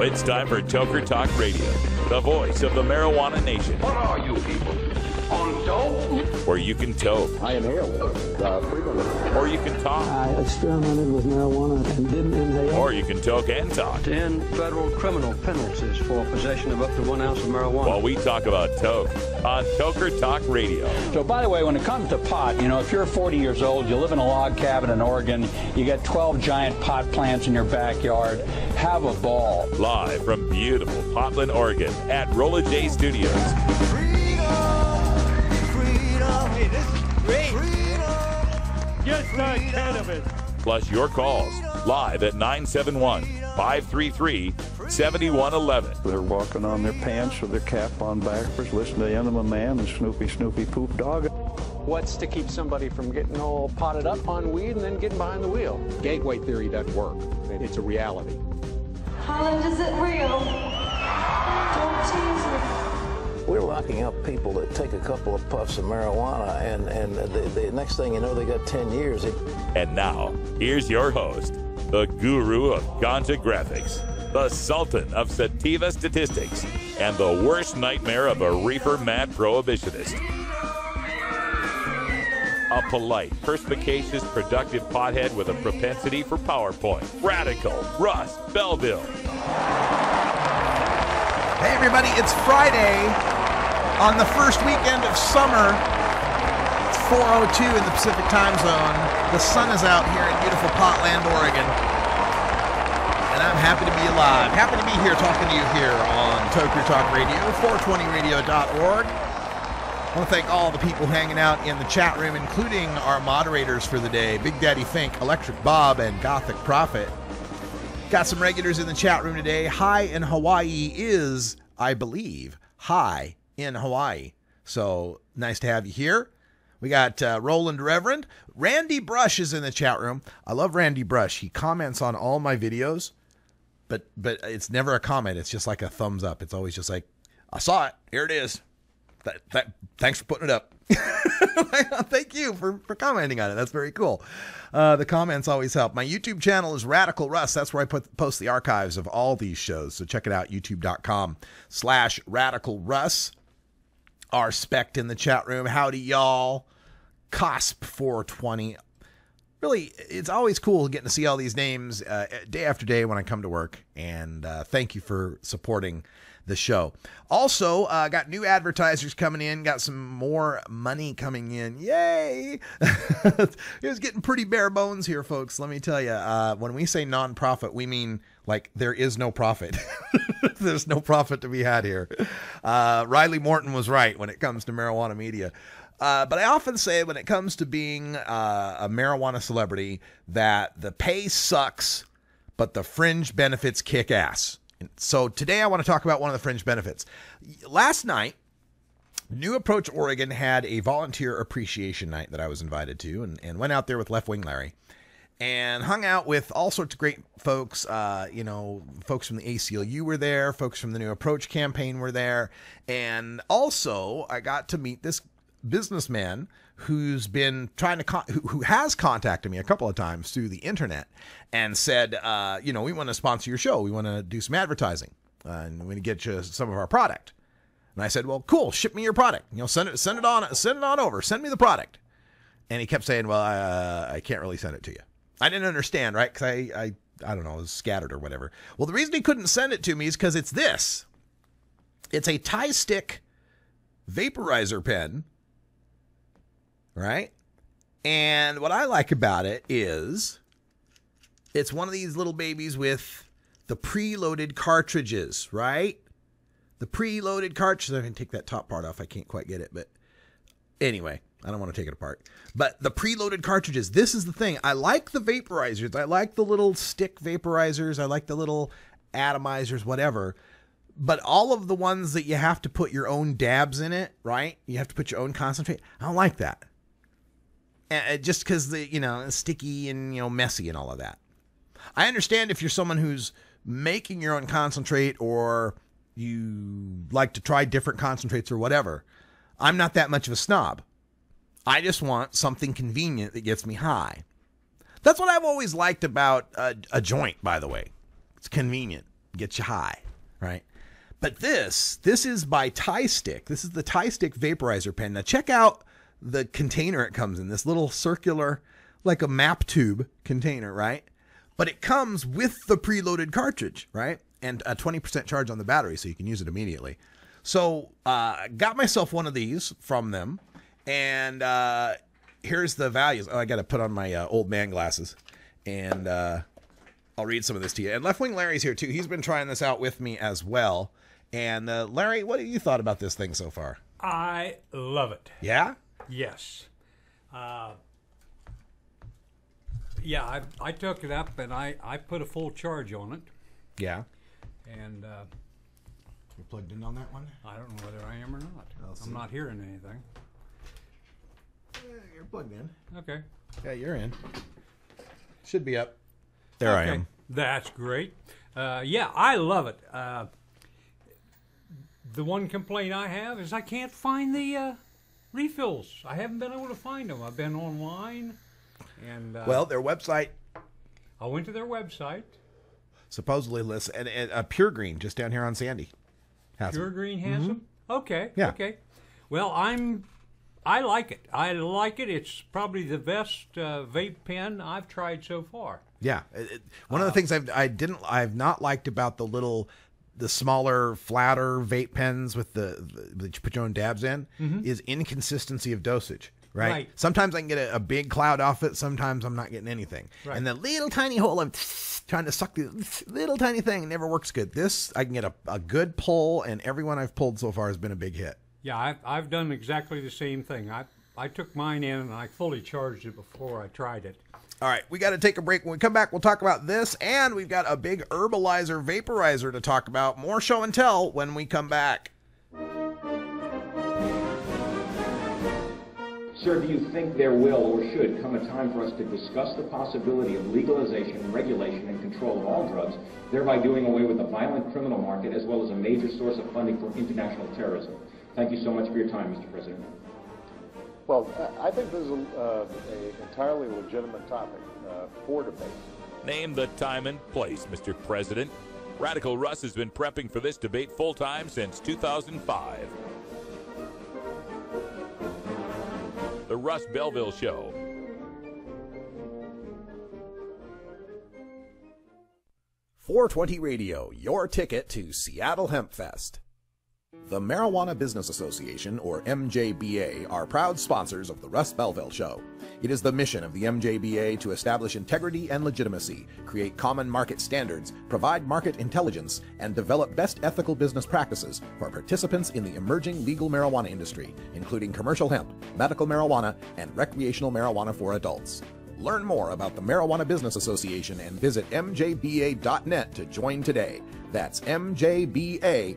it's time for Toker Talk Radio, the voice of the marijuana nation. What are you people? On dope? Where you can toke. I inhale frequently. Or you can talk. I experimented with marijuana and didn't inhale. Or you can toke and talk. 10 federal criminal penalties for possession of up to 1 ounce of marijuana. While we talk about toke on Toker Talk Radio. So, by the way, when it comes to pot, you know, if you're 40 years old, you live in a log cabin in Oregon, you got 12 giant pot plants in your backyard, have a ball. Live from beautiful Portland, Oregon at Rolla J Studios. Hey, this is great. Just not cannabis. Plus your calls live at 971-533-7111. They're walking on their pants with their cap on backwards, listening to Enema Man and Snoopy Poop Dog. What's to keep somebody from getting all potted up on weed and then getting behind the wheel? Gateway theory doesn't work. It's a reality. Holland, is it real? Don't tease me. We're locking up people that take a couple of puffs of marijuana, and the next thing you know, they got 10 years. And now, here's your host, the guru of ganja graphics, the sultan of sativa statistics, and the worst nightmare of a reefer mad prohibitionist. A polite, perspicacious, productive pothead with a propensity for PowerPoint. Radical Russ Belville. Hey everybody, it's Friday on the first weekend of summer. It's 4:02 in the Pacific time zone. The sun is out here in beautiful Portland, Oregon. And I'm happy to be alive. Happy to be here talking to you here on Toker Talk Radio, 420radio.org. I want to thank all the people hanging out in the chat room, including our moderators for the day, Big Daddy Fink, Electric Bob, and Gothic Prophet. Got some regulars in the chat room today. High in Hawaii is, I believe, high in Hawaii. So nice to have you here. We got Roland Reverend. Randy Brush is in the chat room. I love Randy Brush. He comments on all my videos, but it's never a comment. It's just like a thumbs up. It's always just like, I saw it. Here it is. Thanks for putting it up. Thank you for commenting on it. That's very cool. The comments always help. My YouTube channel is Radical Russ. That's where I post the archives of all these shows. So check it out, youtube.com/Radical Russ. Our spect in the chat room. Howdy, y'all. COSP 420. Really, it's always cool getting to see all these names day after day when I come to work. And thank you for supporting the show. Also, got new advertisers coming in, got some more money coming in. Yay! It was getting pretty bare bones here, folks. Let me tell you, when we say non-profit, we mean like there is no profit. There's no profit to be had here. Riley Morton was right when it comes to marijuana media. But I often say when it comes to being a marijuana celebrity that the pay sucks, but the fringe benefits kick ass. So today I want to talk about one of the fringe benefits. Last night, New Approach Oregon had a volunteer appreciation night that I was invited to and went out there with Leftwing Larry and hung out with all sorts of great folks. Folks from the ACLU were there. Folks from the New Approach campaign were there. And also I got to meet this businessman who's been trying to who has contacted me a couple of times through the internet and said, we want to sponsor your show. We want to do some advertising and we want to get you some of our product. And I said, well, cool. Ship me your product. Send it on over. Send me the product. And he kept saying, well, I can't really send it to you. I didn't understand, right? Because I don't know, it was scattered or whatever. Well, the reason he couldn't send it to me is because it's this. It's a ThaiStick Vaporizer pen. Right? And what I like about it is it's one of these little babies with the preloaded cartridges, right? The preloaded cartridges. I can take that top part off. I can't quite get it, but anyway, I don't want to take it apart. But the preloaded cartridges, this is the thing. I like the vaporizers. I like the little stick vaporizers. I like the little atomizers, whatever. But all of the ones that you have to put your own dabs in it, right? You have to put your own concentrate. I don't like that. Just because it's sticky and messy and all of that. I understand if you're someone who's making your own concentrate or you like to try different concentrates or whatever. I'm not that much of a snob. I just want something convenient that gets me high. That's what I've always liked about a joint, by the way. It's convenient. Gets you high, right? But this is by ThaiStick. This is the ThaiStick Vaporizer pen. Now check out the container it comes in. This little circular, like a map tube container, right? But it comes with the preloaded cartridge, right? And a 20% charge on the battery, so you can use it immediately. So got myself one of these from them. And here's the values. Oh, I got to put on my old man glasses. And I'll read some of this to you. And Leftwing Larry's here, too. He's been trying this out with me as well. And Larry, what have you thought about this thing so far? I love it. Yeah? Yes. Yeah, I took it up and I put a full charge on it. Yeah. And you're plugged in on that one? I don't know whether I am or not. I'm not hearing anything. You're plugged in. Okay. Yeah, you're in. Should be up. There I am. That's great. Yeah, I love it. The one complaint I have is I can't find the refills. I haven't been able to find them. I've been online. And well, their website. I went to their website. Supposedly lists and Pure Green just down here on Sandy. Pure Green has them? Okay. Yeah. Okay. Well, I like it. I like it. It's probably the best vape pen I've tried so far. Yeah. One of the things I've not liked about the smaller, flatter vape pens with that you put your own dabs in is inconsistency of dosage. Right. Sometimes I can get a big cloud off it. Sometimes I'm not getting anything. Right. And the little tiny hole, I'm trying to suck the little tiny thing. It never works good. This, I can get a good pull, and everyone I've pulled so far has been a big hit. Yeah, I've done exactly the same thing. I took mine in, and I fully charged it before I tried it. All right, we got to take a break. When we come back, we'll talk about this, and we've got a big Herbalizer Vaporizer to talk about. More show and tell when we come back. Sir, do you think there will or should come a time for us to discuss the possibility of legalization, regulation, and control of all drugs, thereby doing away with the violent criminal market as well as a major source of funding for international terrorism? Thank you so much for your time, Mr. President. Well, I think this is an entirely legitimate topic for debate. Name the time and place, Mr. President. Radical Russ has been prepping for this debate full-time since 2005. The Russ Belville Show. .420 Radio, your ticket to Seattle Hemp Fest. The Marijuana Business Association, or MJBA, are proud sponsors of the Russ Belville Show. It is the mission of the MJBA to establish integrity and legitimacy, create common market standards, provide market intelligence, and develop best ethical business practices for participants in the emerging legal marijuana industry, including commercial hemp, medical marijuana, and recreational marijuana for adults. Learn more about the Marijuana Business Association and visit mjba.net to join today. That's mjba.net.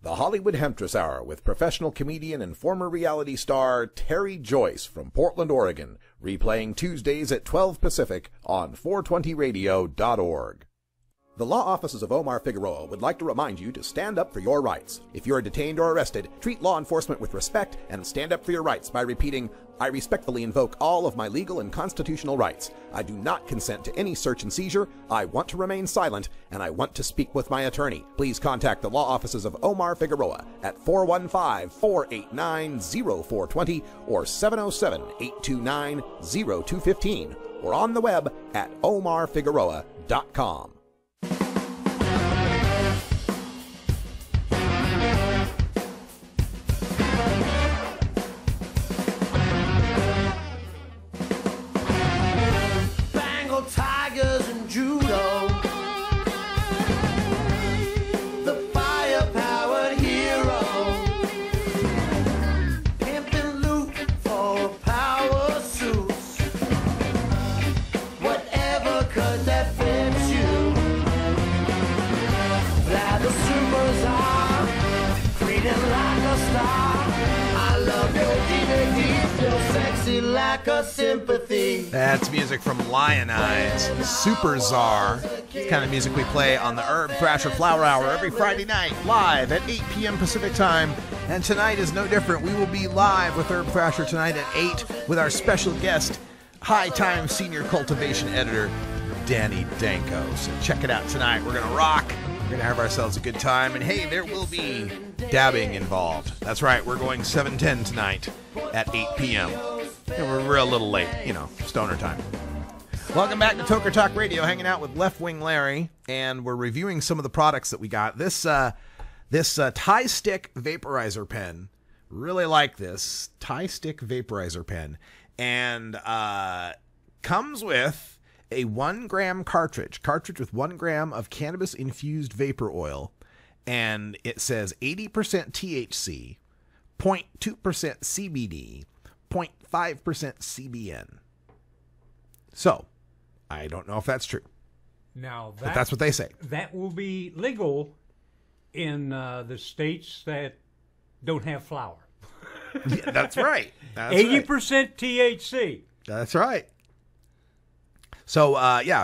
The Hollywood Hemptress Hour with professional comedian and former reality star Terry Joyce from Portland, Oregon, replaying Tuesdays at 12 Pacific on 420radio.org. The law offices of Omar Figueroa would like to remind you to stand up for your rights. If you are detained or arrested, treat law enforcement with respect and stand up for your rights by repeating, "I respectfully invoke all of my legal and constitutional rights. I do not consent to any search and seizure. I want to remain silent, and I want to speak with my attorney." Please contact the law offices of Omar Figueroa at 415-489-0420 or 707-829-0215 or on the web at omarfigueroa.com. Tigers and judo, the fire-powered hero, pimping loot for power suits, whatever cause that fits you. Fly the supers are freedom like a star. I love your DVD, so sexy like a sympathy. That's music from Lion Eyes, Super Czar. It's the kind of music we play on the Herb Thrasher Flower Hour every Friday night, live at 8 p.m. Pacific Time. And tonight is no different. We will be live with Herb Thrasher tonight at 8 with our special guest, High Time Senior Cultivation Editor, Danny Danko. So check it out tonight. We're going to rock. We're going to have ourselves a good time. And hey, there will be dabbing involved. That's right. We're going 7:10 tonight at 8 p.m. And we're a little late, stoner time. Welcome back to Toker Talk Radio, hanging out with Leftwing Larry, and we're reviewing some of the products that we got. This ThaiStick Vaporizer pen, really like this ThaiStick Vaporizer pen, and comes with a 1 gram cartridge with 1 gram of cannabis-infused vapor oil, and it says 80% THC, 0.2% CBD, 0.5% CBN. So, I don't know if that's true. Now, but that's what they say. That will be legal in the states that don't have flower. Yeah, that's right. 80% THC. That's right. So,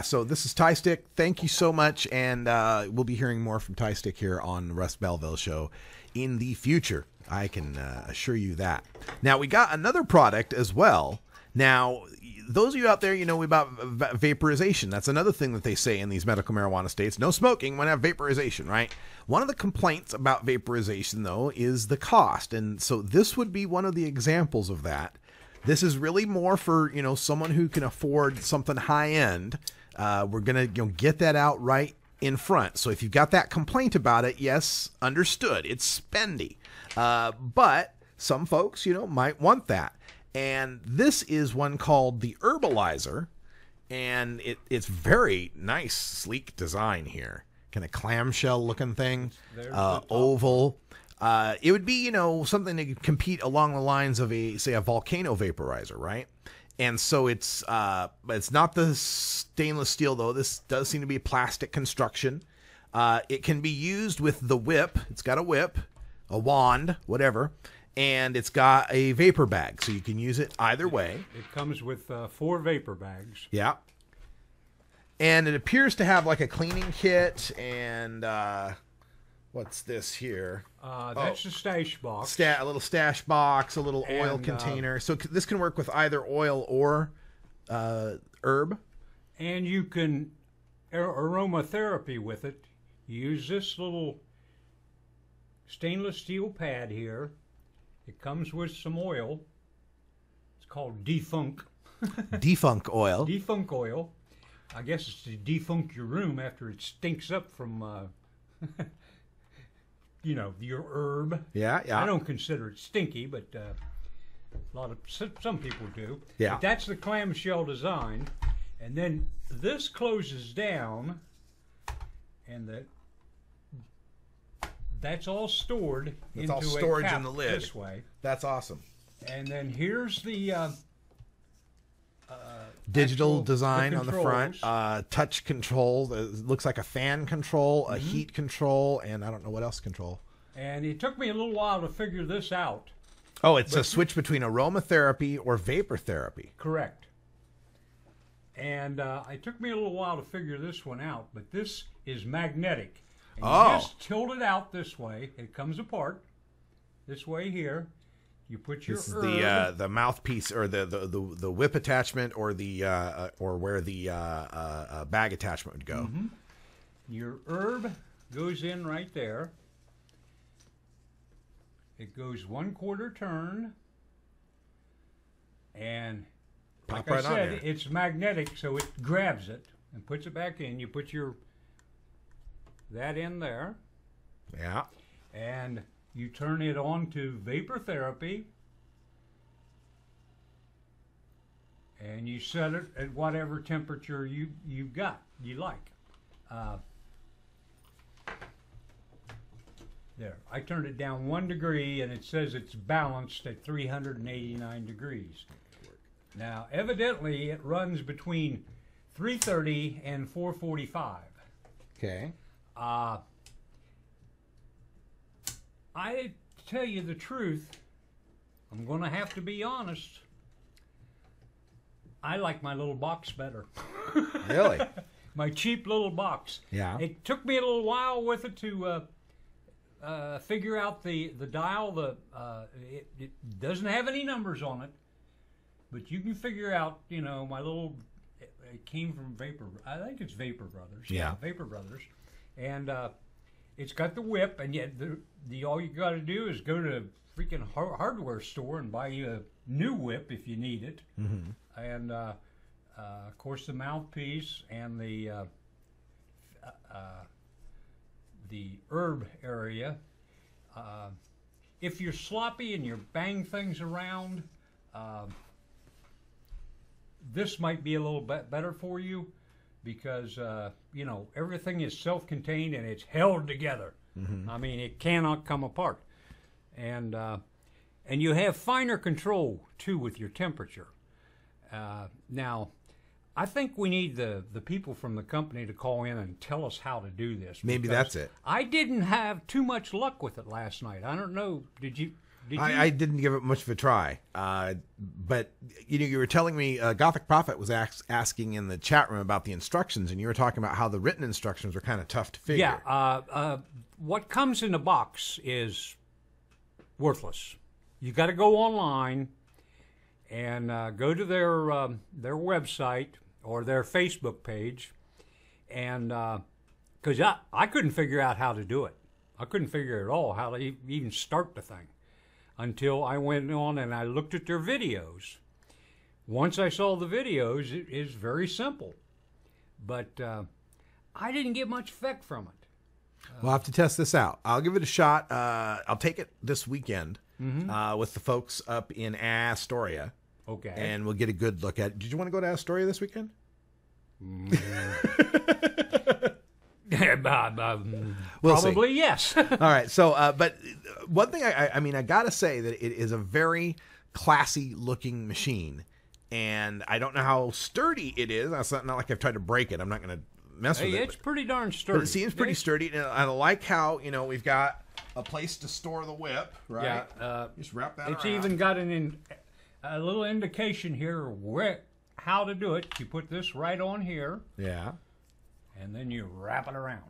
so this is ThaiStick. Thank you so much, and we'll be hearing more from ThaiStick here on the Russ Belville Show in the future. I can assure you that. Now, we got another product as well. Now, those of you out there, about vaporization. That's another thing that they say in these medical marijuana states. No smoking when I have vaporization, right? One of the complaints about vaporization, though, is the cost. And so this would be one of the examples of that. This is really more for, someone who can afford something high-end. We're going to get that out right in front. So if you've got that complaint about it, yes, understood. It's spendy. But some folks, might want that. And this is one called the Herbalizer, and it's very nice, sleek design here. Kind of clamshell looking thing, oval. It would be, something to compete along the lines of a volcano vaporizer, right? And so it's not the stainless steel, though. This does seem to be a plastic construction. It can be used with the whip. It's got a whip, a wand, whatever. And it's got a vapor bag, so you can use it either way. It comes with 4 vapor bags. Yeah. And it appears to have like a cleaning kit and what's this here? That's a stash box. A little stash box, a little oil container. So this can work with either oil or herb. And you can aromatherapy with it. Use this little stainless steel pad here. It comes with some oil. It's called defunk. Defunk oil. Defunk oil. I guess it's to defunk your room after it stinks up from, your herb. Yeah. I don't consider it stinky, but some people do. Yeah. But that's the clamshell design, and then this closes down, and that's all stored into all storage a cap in the lid. This way. That's awesome. And then here's the digital design on the front. Touch control. It looks like a fan control, a heat control, and I don't know what else control. And it took me a little while to figure this out. Oh, it's a switch between aromatherapy or vapor therapy. Correct. And it took me a little while to figure this one out, but this is magnetic. And you just tilt it out this way. It comes apart this way here. You put your This is the mouthpiece or the whip attachment or the or where the bag attachment would go. Mm-hmm. Your herb goes in right there. It goes 1/4 turn, and like I said, it's magnetic, so it grabs it and puts it back in. You put that in there. Yeah. And you turn it on to vapor therapy. And you set it at whatever temperature you like. There. I turned it down 1 degree, and it says it's balanced at 389 degrees. Now, evidently, it runs between 330 and 445. Okay. I tell you the truth, I'm going to have to be honest. I like my little box better. Really? My cheap little box. Yeah. It took me a little while with it to figure out the dial. It doesn't have any numbers on it, but you can figure out, my little It came from I think it's Vapor Brothers. Yeah. Vapor Brothers. And it's got the whip, and yet all you got to do is go to a freaking hardware store and buy you a new whip if you need it. Mm-hmm. And, of course, the mouthpiece and the herb area. If you're sloppy and you bang things around, this might be a little bit better for you because, you know, everything is self-contained and it's held together. Mm-hmm. I mean, it cannot come apart. And you have finer control, too, with your temperature. Now, I think we need the people from the company to call in and tell us how to do this. Maybe that's it. I didn't have too much luck with it last night. I don't know. Did you? I didn't give it much of a try. But, you know, you were telling me Gothic Prophet was asking in the chat room about the instructions, and you were talking about how the written instructions were kind of tough to figure. Yeah. What comes in the box is worthless. You got to go online and go to their website or their Facebook page, and because I couldn't figure out how to do it. I couldn't figure at all how to even start the thing until I went on and I looked at their videos. Once I saw the videos, it is very simple, but I didn't get much effect from it. We'll have to test this out. I'll give it a shot. I'll take it this weekend with the folks up in Astoria. Okay. And we'll get a good look at it. Did you want to go to Astoria this weekend? Probably yes. All right. So, but one thing I mean, I got to say that it is a very classy looking machine. And I don't know how sturdy it is. It's not like I've tried to break it. I'm not going to mess with it. It's pretty darn sturdy. But it seems pretty sturdy. And I like how, you know, we've got a place to store the whip, right? Yeah. Just wrap that It's around. even got a little indication here how to do it. You put this right on here. Yeah. And then you wrap it around.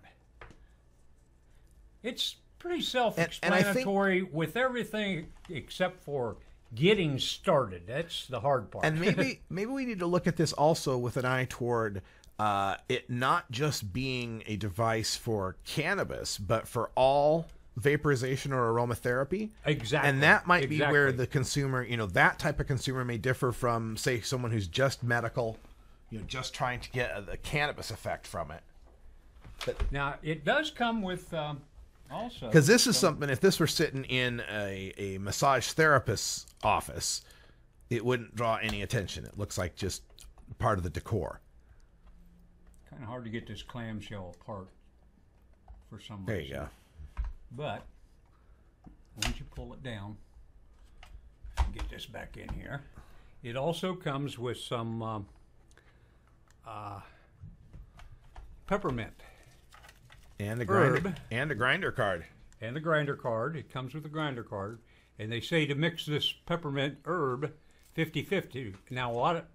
It's pretty self-explanatory with everything except for getting started. That's the hard part. And maybe we need to look at this also with an eye toward it not just being a device for cannabis, but for all vaporization or aromatherapy. Exactly. And that might be where the consumer, you know, that type of consumer may differ from, say, someone who's just medical, you know, just trying to get the cannabis effect from it. But now, it does come with also... Because this is something, if this were sitting in a massage therapist's office, it wouldn't draw any attention. It looks like just part of the decor. Kind of hard to get this clamshell apart for some reason. There you go. But once you pull it down, get this back in here. It also comes with some peppermint. And a grinder, and a grinder card. And a grinder card. It comes with a grinder card. And they say to mix this peppermint herb 50-50. Now, what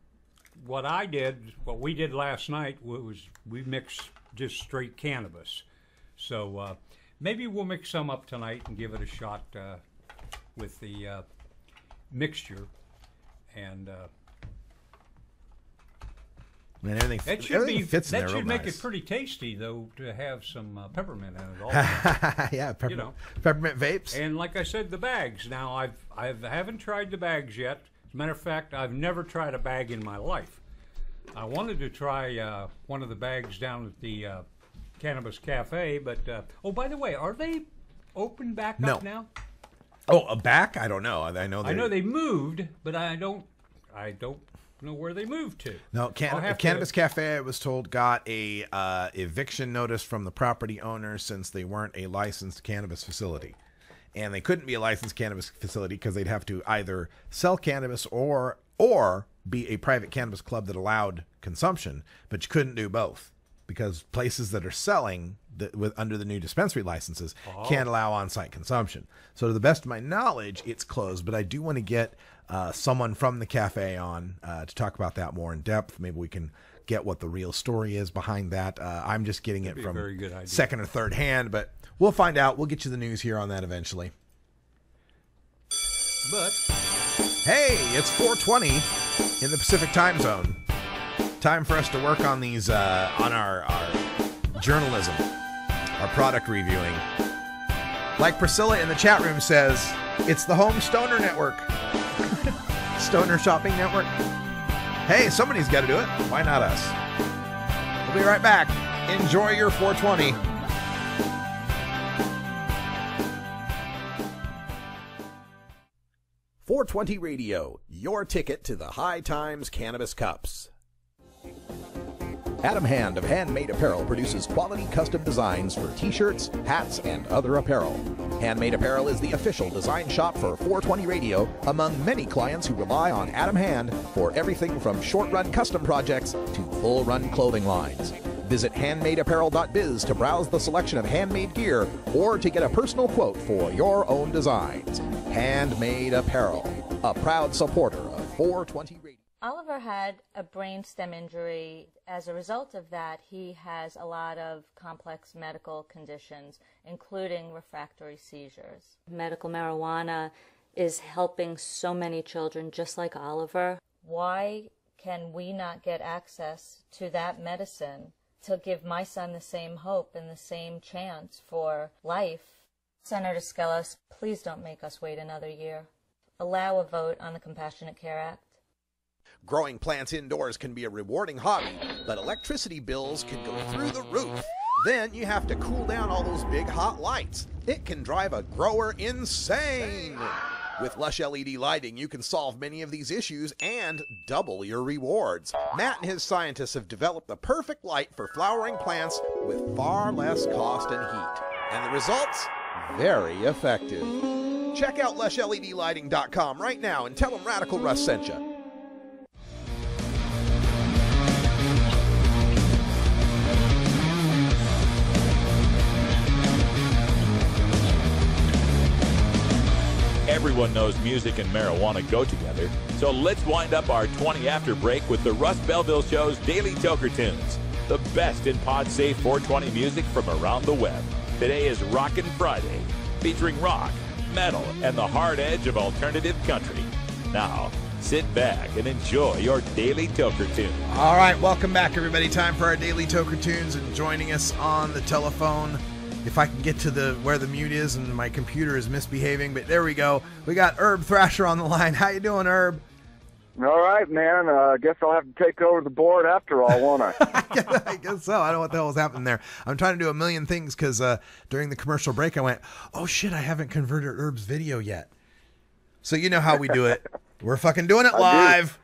we did last night was we mixed just straight cannabis. So maybe we'll mix some up tonight and give it a shot with the mixture. And man, everything fits in there real nice. That should make it pretty tasty, though, to have some peppermint in it also. Yeah, peppermint vapes. And like I said, the bags. Now, I haven't tried the bags yet. As a matter of fact, I've never tried a bag in my life. I wanted to try one of the bags down at the Cannabis Cafe, but oh, by the way, are they open back up now? Oh, back? I don't know. I know they moved, but I don't know where they moved to. No, Cannabis Cafe, I was told, got a eviction notice from the property owner since they weren't a licensed cannabis facility. And they couldn't be a licensed cannabis facility because they'd have to either sell cannabis or be a private cannabis club that allowed consumption, but you couldn't do both because places that are selling under the new dispensary licenses can't allow on-site consumption. So to the best of my knowledge, it's closed, but I do want to get someone from the cafe on to talk about that more in depth. Maybe we can get what the real story is behind that. I'm just getting it from second or third hand, but we'll find out. We'll get you the news here on that eventually. But hey, it's 4:20 in the Pacific time zone. Time for us to work on these, on our journalism, our product reviewing. Like Priscilla in the chat room says, it's the Home Stoner Network. Stoner Shopping Network. Hey, somebody's got to do it. Why not us? We'll be right back. Enjoy your 420. .420 Radio, your ticket to the High Times Cannabis Cups. Adam Hand of Handmade Apparel produces quality custom designs for t-shirts, hats, and other apparel. Handmade Apparel is the official design shop for 420 Radio among many clients who rely on Adam Hand for everything from short-run custom projects to full-run clothing lines. Visit handmadeapparel.biz to browse the selection of handmade gear or to get a personal quote for your own designs. Handmade Apparel, a proud supporter of 420 Radio. Oliver had a brainstem injury. As a result of that, he has a lot of complex medical conditions, including refractory seizures. Medical marijuana is helping so many children just like Oliver. Why can we not get access to that medicine to give my son the same hope and the same chance for life? Senator Skelos, please don't make us wait another year. Allow a vote on the Compassionate Care Act. Growing plants indoors can be a rewarding hobby, but electricity bills can go through the roof. Then you have to cool down all those big hot lights. It can drive a grower insane. With Lush LED lighting, you can solve many of these issues and double your rewards. Matt and his scientists have developed the perfect light for flowering plants with far less cost and heat. And the results? Very effective. Check out LushLEDlighting.com right now and tell them Radical Russ sent you. Everyone knows music and marijuana go together, so let's wind up our 20 after break with the Russ Belville Show's Daily Toker Tunes, the best in pod-safe 420 music from around the web. Today is Rockin' Friday, featuring rock, metal, and the hard edge of alternative country. Now, sit back and enjoy your Daily Toker Tune. All right, welcome back, everybody. Time for our Daily Toker Tunes, and joining us on the telephone, if I can get to where the mute is and my computer is misbehaving, but there we go. We got Herb Thrasher on the line. How you doing, Herb? All right, man. I guess I'll have to take over the board after all, won't I? I guess so. I don't know what the hell was happening there. I'm trying to do a million things because during the commercial break I went, oh shit, I haven't converted Herb's video yet. So you know how we do it. We're fucking doing it live.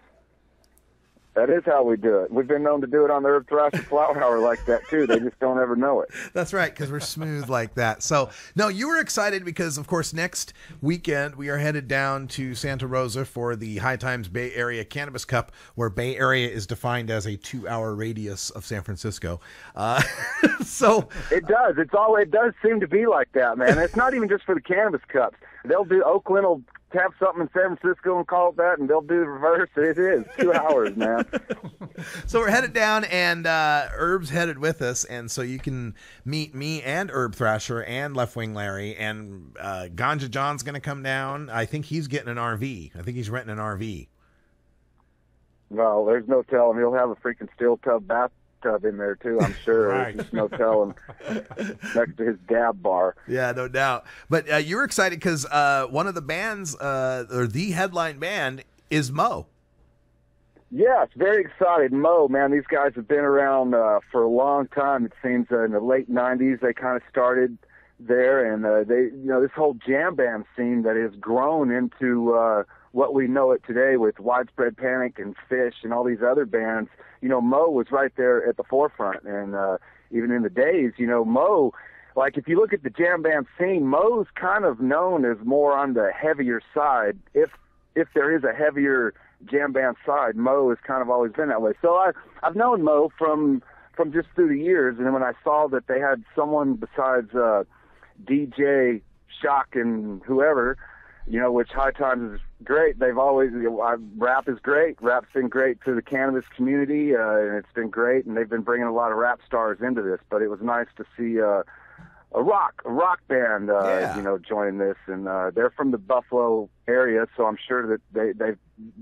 That is how we do it. We've been known to do it on the Herb Thrasher Flower Hour like that, too. They just don't ever know it. That's right, because we're smooth like that. So, no, you were excited because, of course, next weekend we are headed down to Santa Rosa for the High Times Bay Area Cannabis Cup, where Bay Area is defined as a 2-hour radius of San Francisco. So it does. It does seem to be like that, man. It's not even just for the Cannabis Cups. They'll do Oakland will have something in San Francisco and call it that, and they'll do the reverse. It is 2 hours, man. So we're headed down, and Herb's headed with us, and so you can meet me and Herb Thrasher and Leftwing Larry, and Ganja John's going to come down. I think he's getting an RV. I think he's renting an RV. Well, there's no telling. He'll have a freaking steel tub bathtub in there too, I'm sure. Right. There's just no telling. Next to his dab bar. Yeah, no doubt. But you were excited because one of the bands, or the headline band, is Mo. Yes, very excited. Mo, man, these guys have been around for a long time. It seems in the late 90s they kind of started there, and this whole jam band scene that has grown into what we know it today with Widespread Panic and Fish and all these other bands. Mo was right there at the forefront, and even in the days, Mo, like if you look at the jam band scene, Mo's kind of known as more on the heavier side. If there is a heavier jam band side, Mo has kind of always been that way. So I've known Mo from just through the years, and then when I saw that they had someone besides DJ Shock and whoever, which High Times is great. They've always, rap is great. Rap's been great to the cannabis community, and it's been great, and they've been bringing a lot of rap stars into this, but it was nice to see a rock band, join this, and they're from the Buffalo area, so I'm sure that they've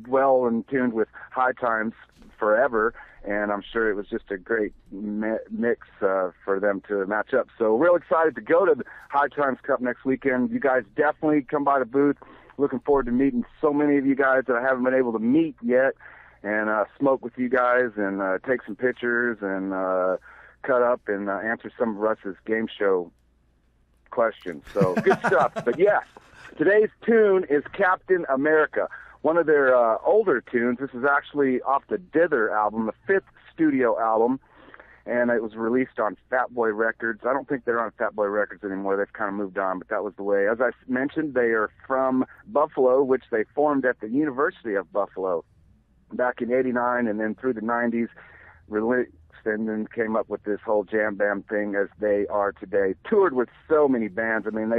well in tuned with High Times forever, and I'm sure it was just a great mix for them to match up. So real excited to go to the High Times Cup next weekend. You guys definitely come by the booth. Looking forward to meeting so many of you guys that I haven't been able to meet yet, and smoke with you guys and take some pictures and cut up and answer some of Russ's game show questions. So good stuff. But yes, today's tune is Captain America, one of their older tunes. This is actually off the Dither album, the 5th studio album, and it was released on Fat Boy Records. I don't think they're on Fat Boy Records anymore. They've kind of moved on, but that was the way. As I mentioned, they are from Buffalo, which they formed at the University of Buffalo back in '89, and then through the '90s, released and then came up with this whole jam band thing as they are today. Toured with so many bands. I mean,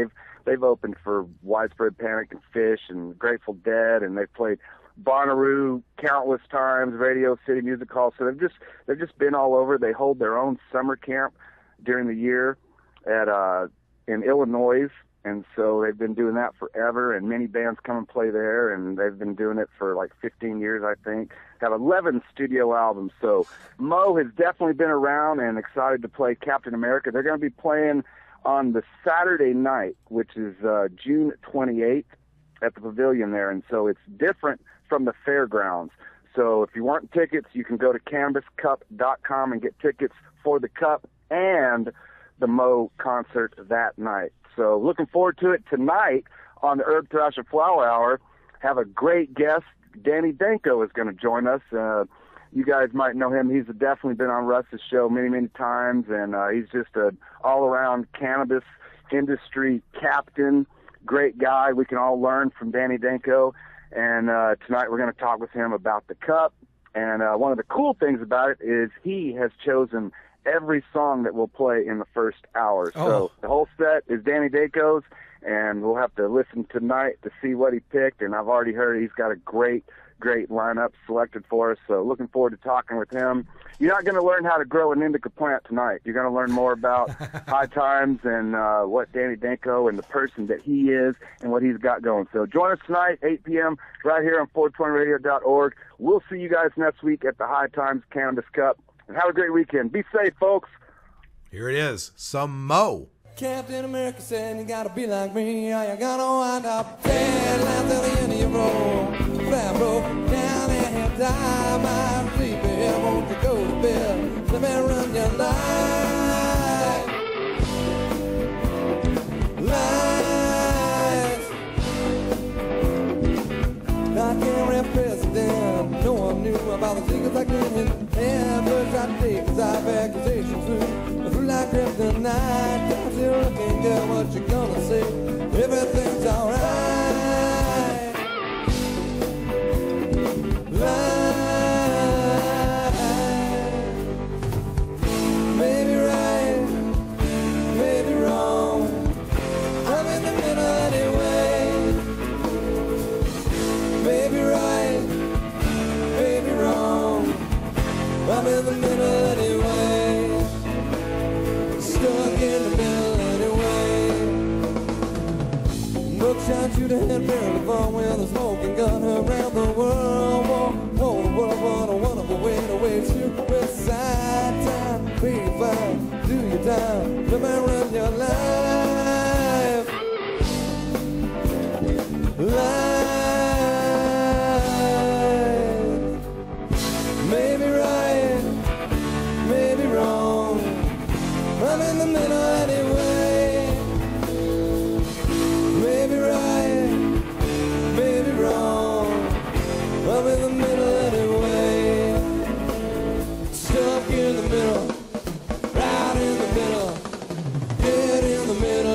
they've opened for Widespread Panic and Fish and Grateful Dead, and they've played Bonnaroo countless times, Radio City Music Hall. So they've just been all over. They hold their own summer camp during the year at in Illinois, and so they've been doing that forever, and many bands come and play there, and they've been doing it for like 15 years, I think. Have 11 studio albums, so Mo has definitely been around and excited to play Captain America. They're going to be playing on the Saturday night, which is June 28th at the Pavilion there, and so it's different from the fairgrounds. So if you want tickets, you can go to canvascup.com and get tickets for the Cup and the Mo concert that night. So looking forward to it tonight on the Herb Thrasher Flower Hour. Have a great guest. Danny Danko is going to join us. You guys might know him. He's definitely been on Russ's show many, many times, and he's just an all-around cannabis industry captain. Great guy. We can all learn from Danny Danko. And tonight we're going to talk with him about the Cup. And one of the cool things about it is he has chosen every song that we'll play in the first hour. So the whole set is Danny Danko's, and we'll have to listen tonight to see what he picked. And I've already heard he's got a great lineup selected for us. So looking forward to talking with him. You're not going to learn how to grow an indica plant tonight. You're going to learn more about High Times and what Danny Danko and the person that he is and what he's got going. So join us tonight, 8 p.m., right here on 420radio.org. We'll see you guys next week at the High Times Cannabis Cup. And have a great weekend. Be safe, folks. Here it is, some Mo. Captain America said you gotta be like me, or you gonna wind up dead. Left till the end of your road. Flat broke down and you die. My sleepy, won't you go to bed? Let me run your life. I can't rap president. No one knew about the secrets I couldn't have. But I take his accusations through like kryptonite. I'm still looking, girl, what you gonna say? Everything's alright. Maybe right, maybe wrong. I'm in the middle anyway. Maybe right, maybe wrong. I'm in the middle anyway. Stuck in the middle anyway. Buckshot shoot ahead, barrel the phone with a smoking gun around the world. Whoa, what a wonderful way to waste your side time. Be fine, do your time, let me run your life. Maybe right, maybe wrong. I'm in the middle anyway. Maybe right, maybe wrong. I'm in the middle anyway. Stuck in the middle, right in the middle, dead in the middle.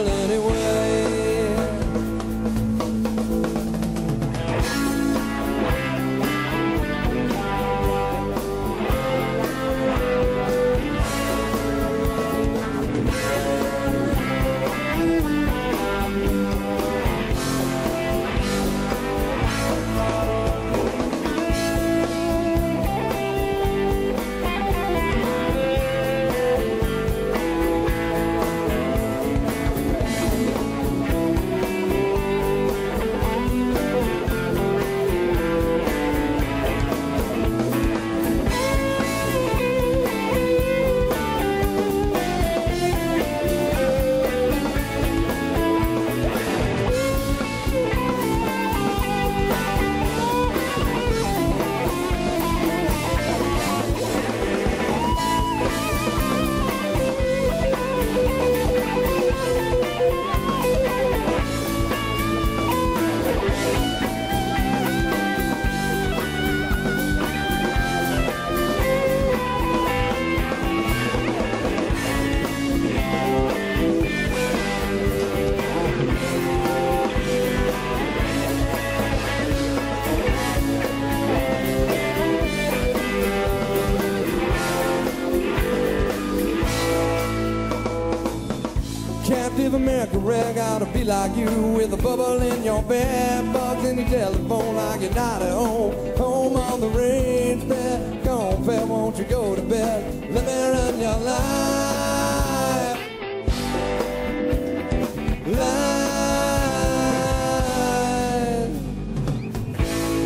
be like you with a bubble in your bed, bugs in your telephone like you're not at home. Home on the range, bed, gone fair, won't you go to bed? Let me run your life.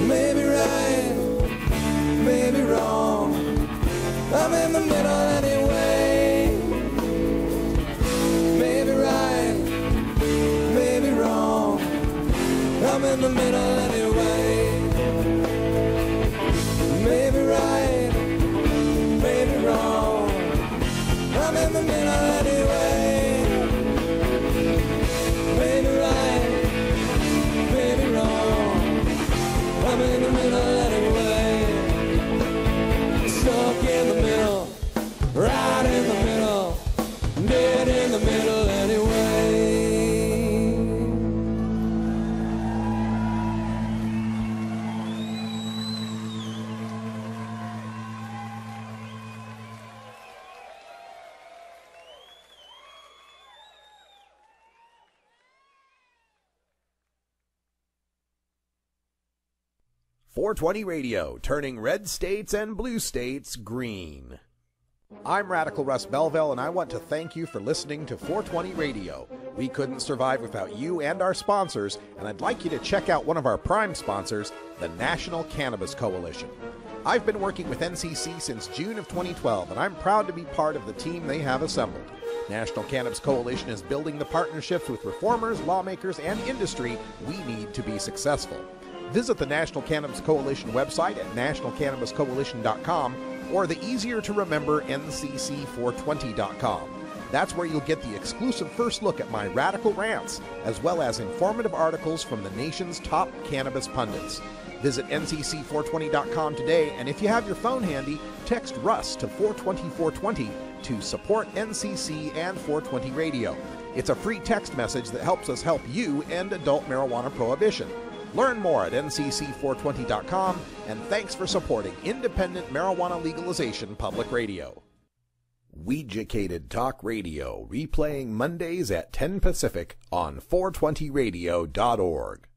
Maybe right, maybe wrong. I'm in the middle anyway. Maybe right, maybe wrong. I'm in the middle anyway. Maybe right, maybe wrong. I'm in the middle anyway. Maybe right, maybe wrong. I'm in the middle anyway. Stuck in the middle, right in the middle, dead in the middle anyway. 420 Radio, turning red states and blue states green. I'm Radical Russ Belville, and I want to thank you for listening to 420 Radio. We couldn't survive without you and our sponsors, and I'd like you to check out one of our prime sponsors, the National Cannabis Coalition. I've been working with NCC since June of 2012, and I'm proud to be part of the team they have assembled. National Cannabis Coalition is building the partnerships with reformers, lawmakers, and industry we need to be successful. Visit the National Cannabis Coalition website at nationalcannabiscoalition.com or the easier-to-remember ncc420.com. That's where you'll get the exclusive first look at my radical rants, as well as informative articles from the nation's top cannabis pundits. Visit ncc420.com today, and if you have your phone handy, text Russ to 420-420 to support NCC and 420 Radio. It's a free text message that helps us help you end adult marijuana prohibition. Learn more at ncc420.com, and thanks for supporting independent marijuana legalization public radio. Weeducated Talk Radio, replaying Mondays at 10 Pacific on 420radio.org.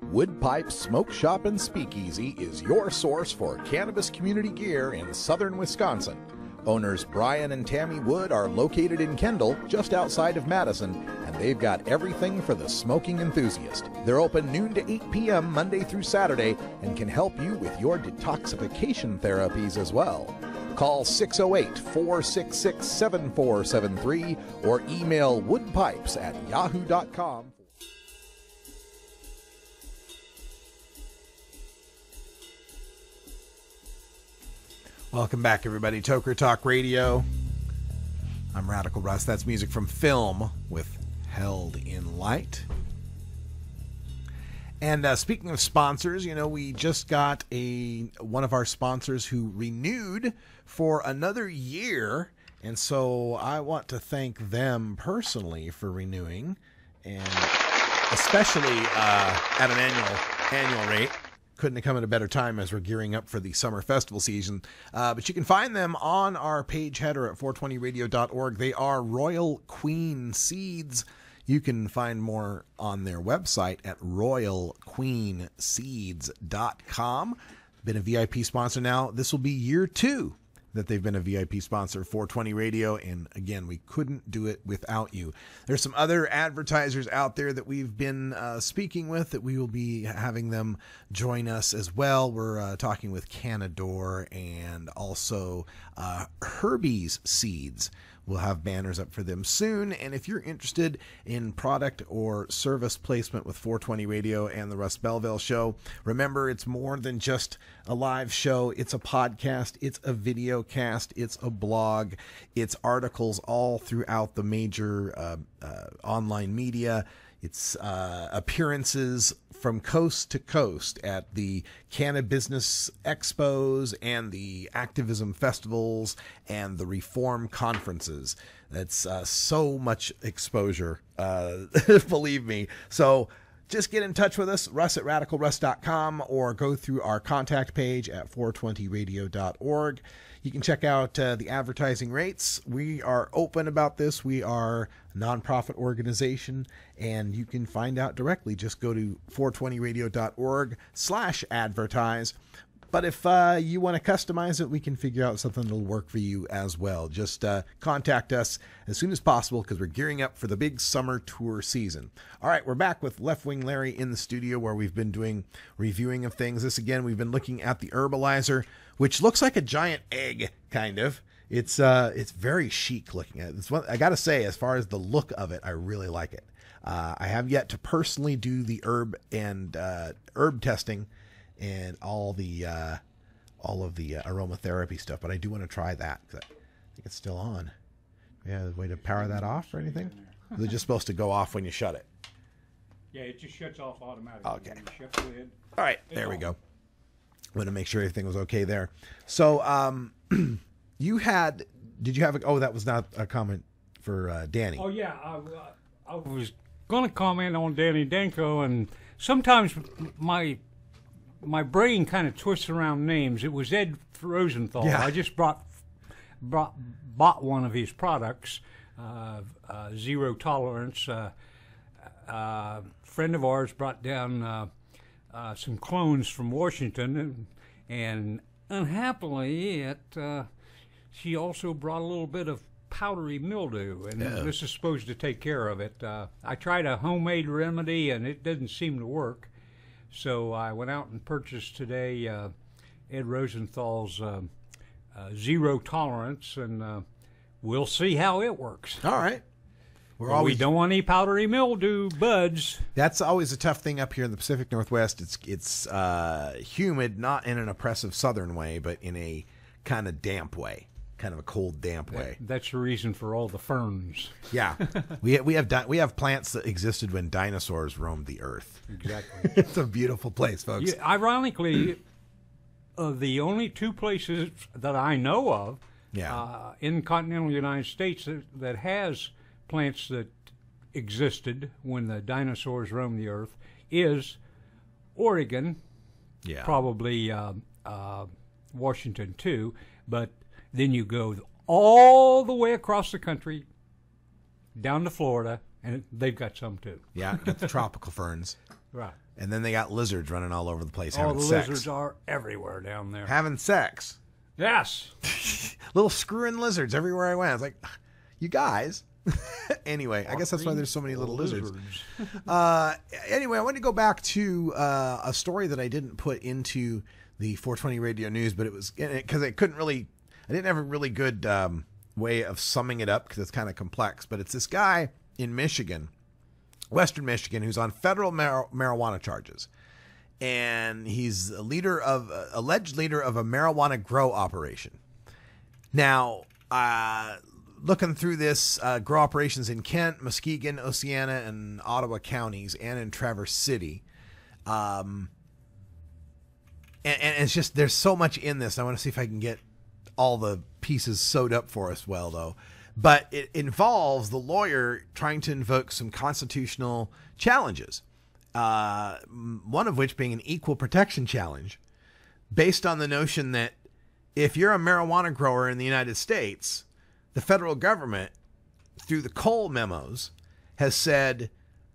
Woodpipe Smoke Shop and Speakeasy is your source for cannabis community gear in southern Wisconsin. Owners Brian and Tammy Wood are located in Kendall, just outside of Madison, and they've got everything for the smoking enthusiast. They're open noon to 8 p.m. Monday through Saturday and can help you with your detoxification therapies as well. Call 608-466-7473 or email woodpipes@yahoo.com. Welcome back, everybody. Toker Talk Radio. I'm Radical Russ. That's music from Film with Held in Light. And speaking of sponsors, you know, we just got one of our sponsors who renewed for another year. And so I want to thank them personally for renewing, and especially at an annual rate. Couldn't have come at a better time as we're gearing up for the summer festival season. But you can find them on our page header at 420radio.org. They are Royal Queen Seeds. You can find more on their website at royalqueenseeds.com. Been a VIP sponsor now. This will be year 2 that they've been a VIP sponsor of 420 Radio, and again, we couldn't do it without you. There's some other advertisers out there that we've been speaking with that we will be having them join us as well. We're talking with Canador and also Herbie's Seeds. We'll have banners up for them soon, and if you're interested in product or service placement with 420 Radio and the Russ Belville Show, remember, it's more than just a live show. It's a podcast, it's a video cast, it's a blog, it's articles all throughout the major online media. It's appearances from coast to coast at the Cannabusiness Expos and the activism festivals and the reform conferences. That's so much exposure, believe me. So just get in touch with us, Russ at radicalruss.com, or go through our contact page at 420radio.org. You can check out the advertising rates. We are open about this. We are a nonprofit organization, and you can find out directly. Just go to 420radio.org/advertise. But if you want to customize it, we can figure out something that'll work for you as well. Just contact us as soon as possible because we're gearing up for the big summer tour season. All right, we're back with Leftwing Larry in the studio where we've been doing reviewing of things. This again, we've been looking at the Herbalizer, which looks like a giant egg, kind of. It's very chic looking at it. It's one, I got to say, as far as the look of it, I really like it. I have yet to personally do the herb testing and all of the aromatherapy stuff, but I do want to try that because I think it's still on. Yeah, a way to power that off or anything? Is it just supposed to go off when you shut it? Yeah, it just shuts off automatically. Okay. When you shut the lid. All right, there we go. Want to make sure everything was okay there. So, did you have? That was not a comment for Danny. Oh yeah, I was going to comment on Danny Danko, and sometimes my brain kind of twists around names. It was Ed Rosenthal. Yeah. I just bought one of his products, Zero Tolerance. Friend of ours brought down some clones from Washington, and unhappily, she also brought a little bit of powdery mildew, and this is supposed to take care of it. I tried a homemade remedy, and it didn't seem to work. So I went out and purchased today Ed Rosenthal's Zero Tolerance, and we'll see how it works. All right. We don't want any powdery mildew buds. That's always a tough thing up here in the Pacific Northwest. It's humid, not in an oppressive southern way, but in a kind of damp way. Kind of a cold, damp way. That's the reason for all the ferns. Yeah, we have plants that existed when dinosaurs roamed the earth. Exactly. It's a beautiful place, folks. Yeah, ironically, the only two places that I know of in continental United States that has plants that existed when the dinosaurs roamed the earth is Oregon, probably Washington too, but then you go all the way across the country, down to Florida, and they've got some too. Yeah, got the tropical ferns. Right. And then they got lizards running all over the place All having the sex. lizards are everywhere down there. Having sex. Yes. Little screwing lizards everywhere I went. I was like, you guys. Anyway, I guess that's why there's so many little lizards. Anyway, I want to go back to a story that I didn't put into the 420 radio news, but it was because I didn't have a really good way of summing it up because it's kind of complex. But it's this guy in Michigan, Western Michigan, who's on federal marijuana charges. And he's a alleged leader of a marijuana grow operation. Now, looking through this, grow operations in Kent, Muskegon, Oceana, and Ottawa counties, and in Traverse City. And it's just, there's so much in this. I want to see if I can get all the pieces sewed up for us well, though. But it involves the lawyer trying to invoke some constitutional challenges. One of which being an equal protection challenge based on the notion that if you're a marijuana grower in the United States, the federal government, through the Cole memos, has said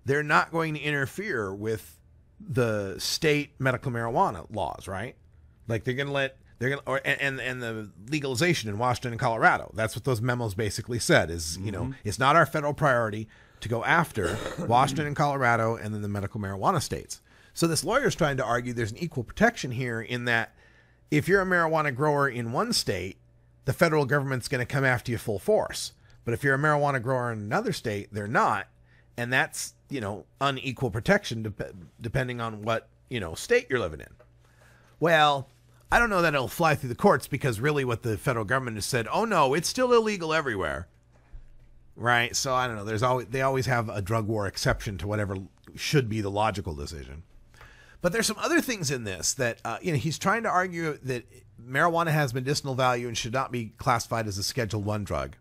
they're not going to interfere with the state medical marijuana laws, right? Like and the legalization in Washington and Colorado. That's what those memos basically said is, it's not our federal priority to go after Washington and Colorado and then the medical marijuana states. So this lawyer is trying to argue there's an equal protection here in that if you're a marijuana grower in one state, the federal government's going to come after you full force. But if you're a marijuana grower in another state, they're not. And that's, unequal protection depending on what, state you're living in. Well, I don't know that it'll fly through the courts because really what the federal government has said, oh no, it's still illegal everywhere. Right? So I don't know. They always have a drug war exception to whatever should be the logical decision. But there's some other things in this that, he's trying to argue that marijuana has medicinal value and should not be classified as a Schedule I drug.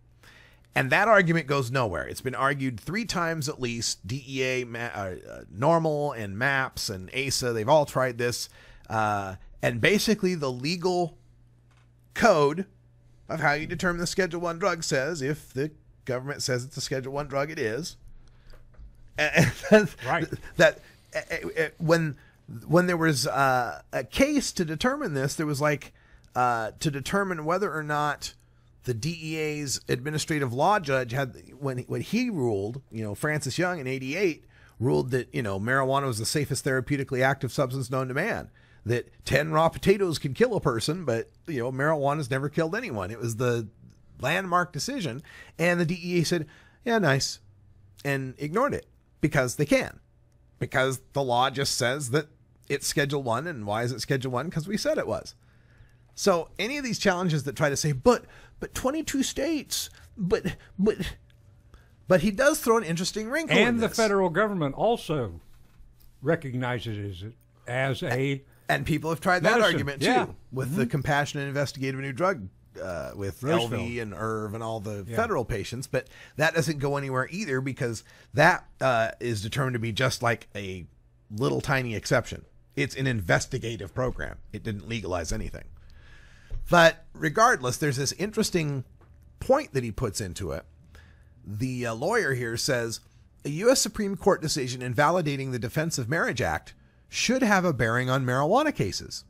And that argument goes nowhere. It's been argued 3 times at least. DEA, NORML, and MAPS, and ASA, they've all tried this. And basically the legal code of how you determine the Schedule 1 drug says if the government says it's a Schedule 1 drug, it is. Right. That when there was a case to determine this, there was like to determine whether or not the DEA's administrative law judge had, when he ruled, Francis Young in '88 ruled that, marijuana was the safest therapeutically active substance known to man. That 10 raw potatoes could kill a person, but, marijuana's never killed anyone. It was the landmark decision. And the DEA said, yeah, nice. And ignored it because they can. Because the law just says that it's Schedule 1. And why is it Schedule 1? Because we said it was. So any of these challenges that try to say, but 22 states, but he does throw an interesting wrinkle in And the this. federal government also recognizes it as a And people have tried that medicine. argument too, with the compassionate investigative new drug with Roosevelt. LV and Irv and all the federal patients. But that doesn't go anywhere either because that is determined to be just like a little tiny exception. It's an investigative program. It didn't legalize anything. But regardless, there's this interesting point that he puts into it. The lawyer here says a U.S. Supreme Court decision invalidating the Defense of Marriage Act should have a bearing on marijuana cases.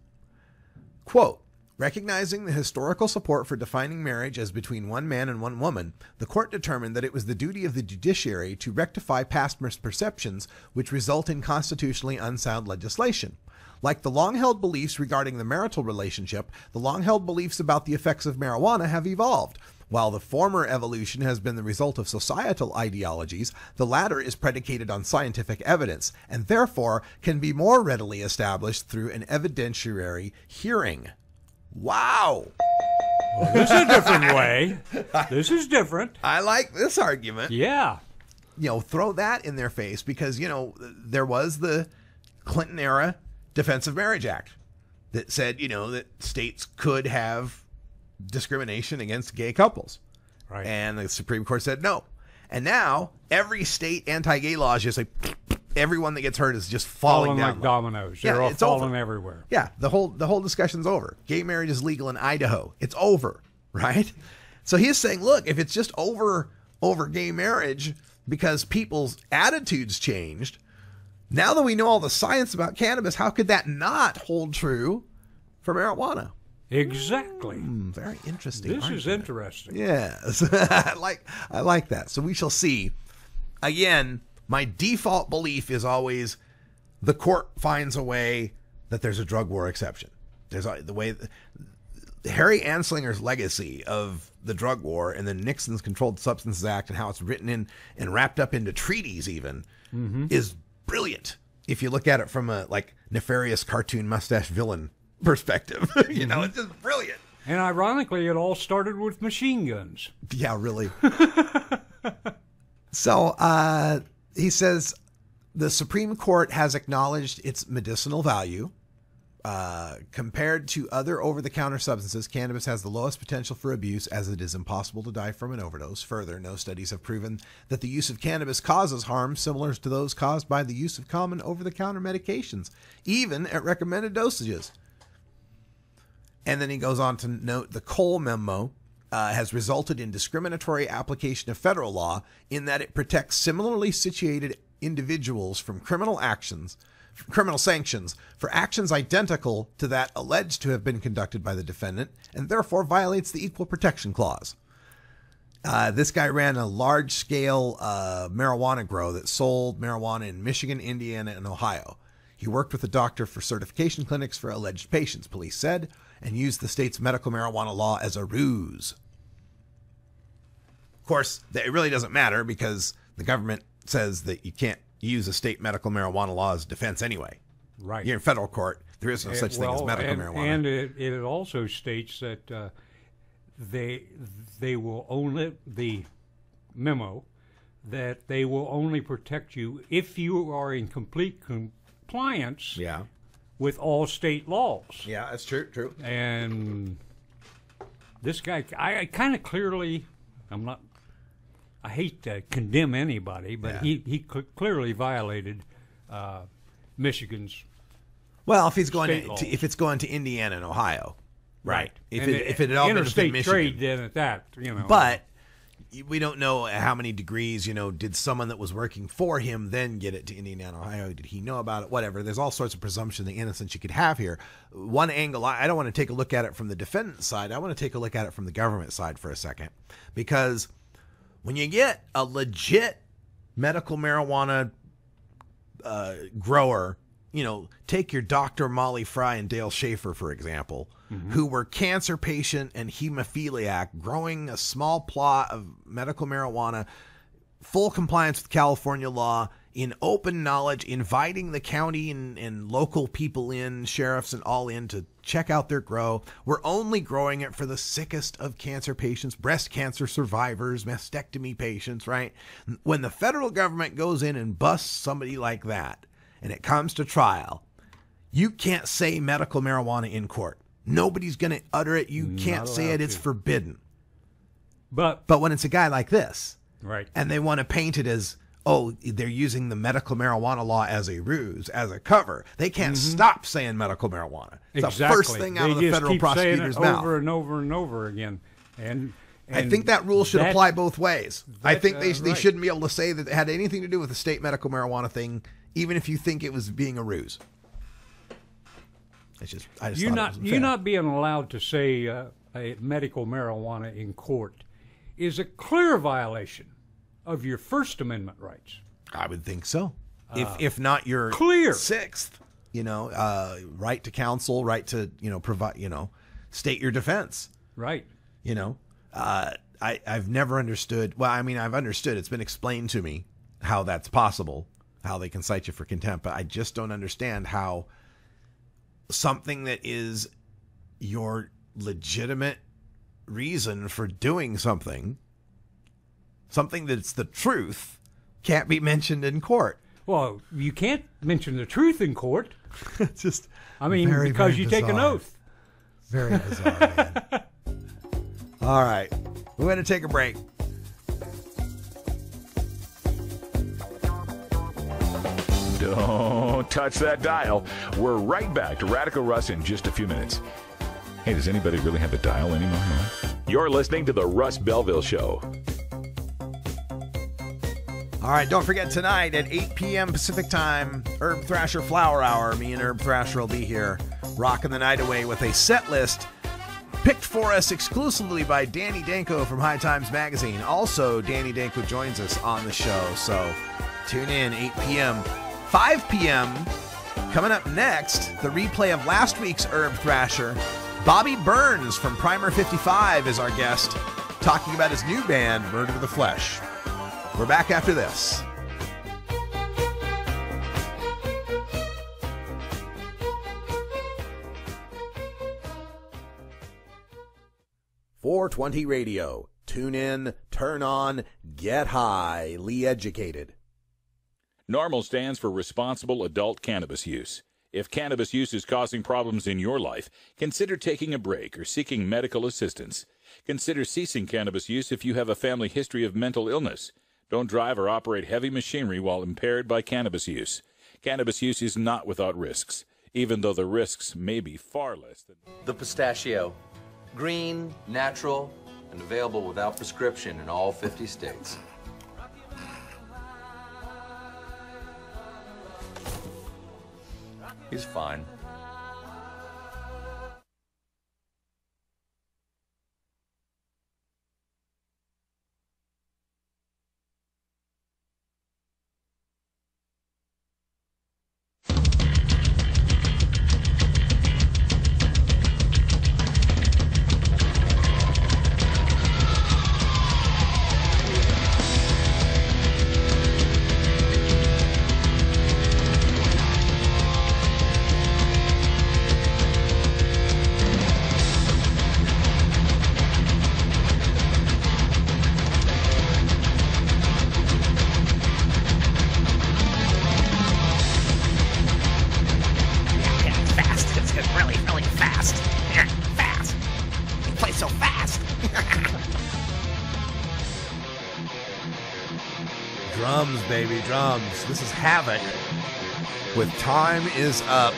Quote, recognizing the historical support for defining marriage as between one man and one woman, the court determined that it was the duty of the judiciary to rectify past misperceptions which result in constitutionally unsound legislation. Like the long-held beliefs regarding the marital relationship, the long-held beliefs about the effects of marijuana have evolved. While the former evolution has been the result of societal ideologies, the latter is predicated on scientific evidence, and therefore can be more readily established through an evidentiary hearing. Wow! Well, this is a different way. This is different. I like this argument. Yeah. Throw that in their face because, there was the Clinton-era Defense of Marriage Act that said, that states could have discrimination against gay couples. Right. And the Supreme Court said no. And now every state anti-gay law is just like everyone that gets hurt is just falling down like dominoes. Yeah, They're all it's falling over. everywhere. Yeah, the whole discussion's over. Gay marriage is legal in Idaho. It's over, right? So he's saying, look, if it's just over gay marriage because people's attitudes changed, now that we know all the science about cannabis, how could that not hold true for marijuana? Exactly. Very interesting. This is interesting. Yes. I like that. So we shall see. Again, my default belief is always the court finds a way that there's a drug war exception. There's the way Harry Anslinger's legacy of the drug war and then Nixon's Controlled Substances Act and how it's written in and wrapped up into treaties even is brilliant. If you look at it from a nefarious cartoon mustache villain perspective, it's just brilliant. And ironically, it all started with machine guns. Yeah, really. So he says the Supreme Court has acknowledged its medicinal value. Compared to other over-the-counter substances, cannabis has the lowest potential for abuse as it is impossible to die from an overdose. Further, no studies have proven that the use of cannabis causes harm similar to those caused by the use of common over-the-counter medications, even at recommended dosages. And then he goes on to note the Cole memo has resulted in discriminatory application of federal law in that it protects similarly situated individuals from criminal sanctions for actions identical to that alleged to have been conducted by the defendant and therefore violates the Equal Protection Clause. This guy ran a large-scale marijuana grow that sold marijuana in Michigan, Indiana, and Ohio. He worked with a doctor for certification clinics for alleged patients, police said, and used the state's medical marijuana law as a ruse. Of course, it really doesn't matter because the government says that you can't use a state medical marijuana law as defense anyway. Right. You're in federal court. There is no such thing as medical marijuana. And it also states that they will only, the memo, that they will only protect you if you are in complete compliance with all state laws. Yeah, that's true. And this guy, I kind of clearly, I hate to condemn anybody, but he clearly violated Michigan's. Well, if it's going to Indiana and Ohio, Right. If it had all interstate been trade, then at that, you know. But we don't know how many degrees, you know, did someone that was working for him then get it to Indiana, Ohio? Did he know about it? Whatever. There's all sorts of presumption, the innocence you could have here. One angle, I don't want to take a look at it from the defendant's side. I want to take a look at it from the government side for a second. Because when you get a legit medical marijuana grower, you know, take your Dr. Molly Fry and Dale Schaefer, for example, who were cancer patient and hemophiliac, growing a small plot of medical marijuana, full compliance with California law, in open knowledge, inviting the county and local people in, sheriffs and all in, to check out their grow. We're only growing it for the sickest of cancer patients, breast cancer survivors, mastectomy patients, right? When the federal government goes in and busts somebody like that, and it comes to trial, you can't say medical marijuana in court. Nobody's going to utter it. You can't say it. It's forbidden. But when it's a guy like this, right, and they want to paint it as, oh, they're using the medical marijuana law as a ruse, as a cover, they can't stop saying medical marijuana. It's exactly. the first thing out of the federal prosecutor's mouth. Over and over and over again. And I think that rule should apply both ways. I think they shouldn't be able to say that it had anything to do with the state medical marijuana thing, even if you think it was being a ruse. It's just, I just you're not being allowed to say a medical marijuana in court is a clear violation of your First Amendment rights. I would think so. If not your clear sixth, you know, right to counsel, right to, you know, provide, you know, state your defense. Right. You know, I've never understood. Well, I mean, I've understood. It's been explained to me how that's possible, how they can cite you for contempt, but I just don't understand how something that is your legitimate reason for doing something that's the truth, can't be mentioned in court. Well, you can't mention the truth in court. It's just, I mean, very, because very you bizarre. take an oath. Very bizarre, man. All right, we're going to take a break. Don't touch that dial. We're right back to Radical Russ in just a few minutes. Hey, does anybody really have a dial anymore? You're listening to the Russ Belville Show. All right, don't forget tonight at 8 p.m. Pacific Time, Herb Thrasher Flower Hour. Me and Herb Thrasher will be here rocking the night away with a set list picked for us exclusively by Danny Danko from High Times Magazine. Also, Danny Danko joins us on the show, so tune in, 8 p.m. 5 p.m. Coming up next, the replay of last week's Herb Thrasher. Bobby Burns from Primer 55 is our guest, talking about his new band, Murder of the Flesh. We're back after this. .420 Radio. Tune in, turn on, get highly educated. NORMAL stands for Responsible Adult Cannabis Use. If cannabis use is causing problems in your life, consider taking a break or seeking medical assistance. Consider ceasing cannabis use if you have a family history of mental illness. Don't drive or operate heavy machinery while impaired by cannabis use. Cannabis use is not without risks, even though the risks may be far less than... The pistachio. Green, natural, and available without prescription in all 50 states. He's fine. Baby drums. This is Havoc with Time Is Up.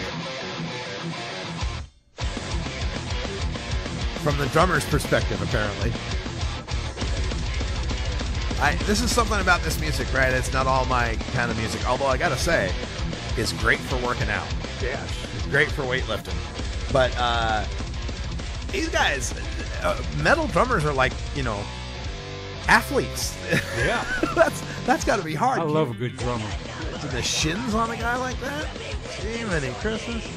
from the drummer's perspective, apparently. This is something about this music, right? It's not all my kind of music. Although I gotta say, it's great for working out. Yes. It's great for weightlifting. But these guys, metal drummers are like, athletes. Yeah. that's got to be hard. I love a good drummer. Do the shins on a guy like that? Jiminy Christmas.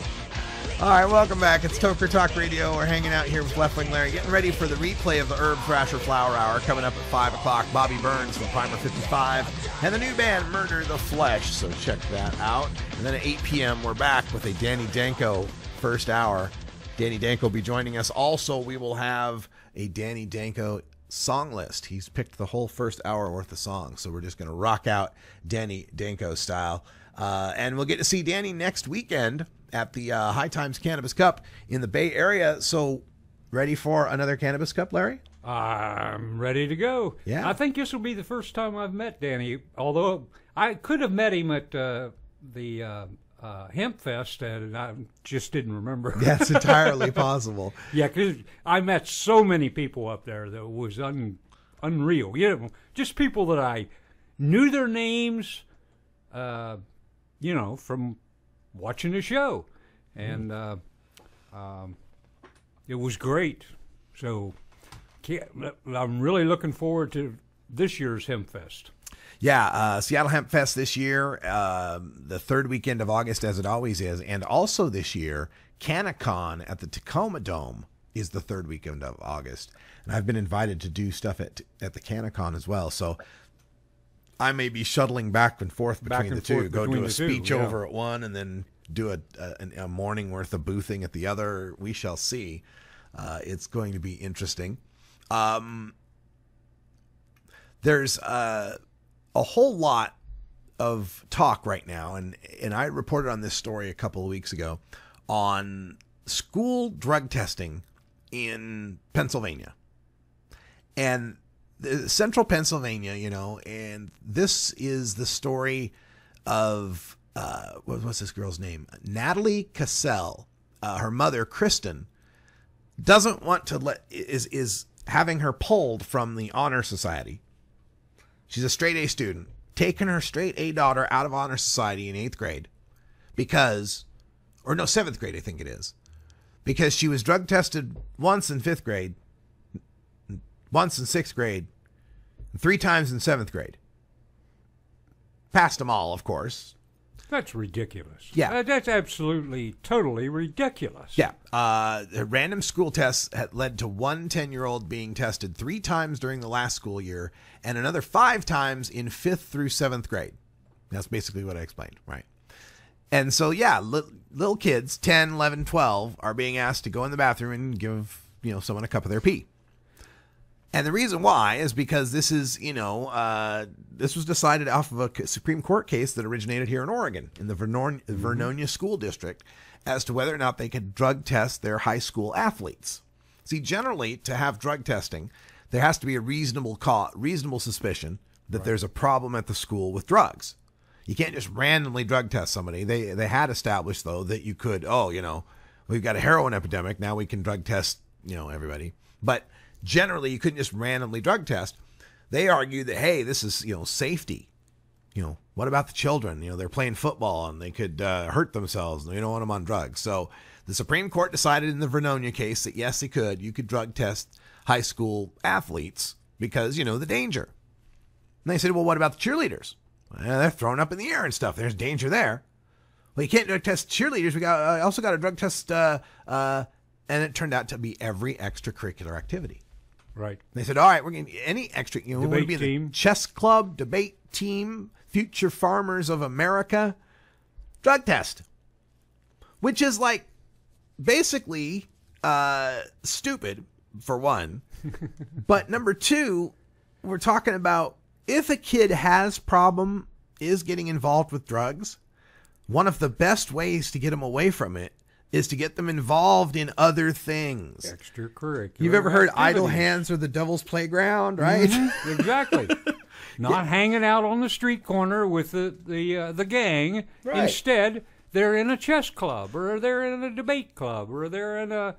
All right, welcome back. It's Toker Talk Radio. We're hanging out here with Leftwing Larry, getting ready for the replay of the Herb Thrasher Flower Hour coming up at 5 o'clock. Bobby Burns from Primer 55 and the new band Murder the Flesh, so check that out. And then at 8 p.m., we're back with a Danny Danko first hour. Danny Danko will be joining us. Also, we will have a Danny Danko song list. He's picked the whole first hour worth of songs, so we're just going to rock out Danny Danko style. And we'll get to see Danny next weekend at the High Times Cannabis Cup in the Bay Area. So, ready for another Cannabis Cup, Larry? I'm ready to go. Yeah. I think this will be the first time I've met Danny, although I could have met him at the Hemp Fest, and I just didn't remember. That's entirely possible. Yeah, because I met so many people up there that was unreal. Just people that I knew their names, from watching the show. And it was great. So I'm really looking forward to this year's Hemp Fest. Yeah, Seattle Hemp Fest this year, the third weekend of August, as it always is. And also this year, CannaCon at the Tacoma Dome is the third weekend of August. And I've been invited to do stuff at the CannaCon as well. So I may be shuttling back and forth between the two. Go do a speech over at one and then do a morning worth of boothing at the other. We shall see. It's going to be interesting. There's a whole lot of talk right now, and I reported on this story a couple of weeks ago on school drug testing in Pennsylvania. And central Pennsylvania, and this is the story of, what's this girl's name? Natalie Cassell. Her mother, Kristen, doesn't want to is having her pulled from the Honor Society. She's a straight A student, taking her straight A daughter out of Honor Society in 8th grade because, 7th grade, I think it is, because she was drug tested once in 5th grade, once in 6th grade, and 3 times in 7th grade. Passed them all, of course. That's ridiculous. Yeah. That's absolutely, totally ridiculous. Yeah. Random school tests had led to one 10-year-old being tested 3 times during the last school year and another 5 times in 5th through 7th grade. That's basically what I explained, right? And so, yeah, little kids, 10, 11, 12, are being asked to go in the bathroom and give, someone a cup of their pee. And the reason why is because this is, this was decided off of a Supreme Court case that originated here in Oregon, in the Vernonia School District, as to whether or not they could drug test their high school athletes. See, generally, to have drug testing, there has to be a reasonable suspicion that there's a problem at the school with drugs. You can't just randomly drug test somebody. They had established, though, that you could, we've got a heroin epidemic, now we can drug test, everybody. But generally, you couldn't just randomly drug test. They argue that, hey, this is, safety. What about the children? They're playing football and they could hurt themselves and we don't want them on drugs. So the Supreme Court decided in the Vernonia case that, yes, you could drug test high school athletes because, the danger. And they said, well, what about the cheerleaders? Well, they're thrown up in the air and stuff. There's danger there. Well, you can't drug test cheerleaders. We also got to drug test, and it turned out to be every extracurricular activity. Right. They said, all right, we're going to any extra, we want to be in the chess club, debate team, Future Farmers of America, drug test. Which is like basically stupid, for one. But number 2, we're talking about if a kid is getting involved with drugs, one of the best ways to get them away from it is to get them involved in other things. Extracurricular. You've ever heard activities. idle hands are the devil's playground, right? Mm-hmm. Exactly. Not hanging out on the street corner with the gang. Right. Instead, they're in a chess club, or they're in a debate club, or they're in a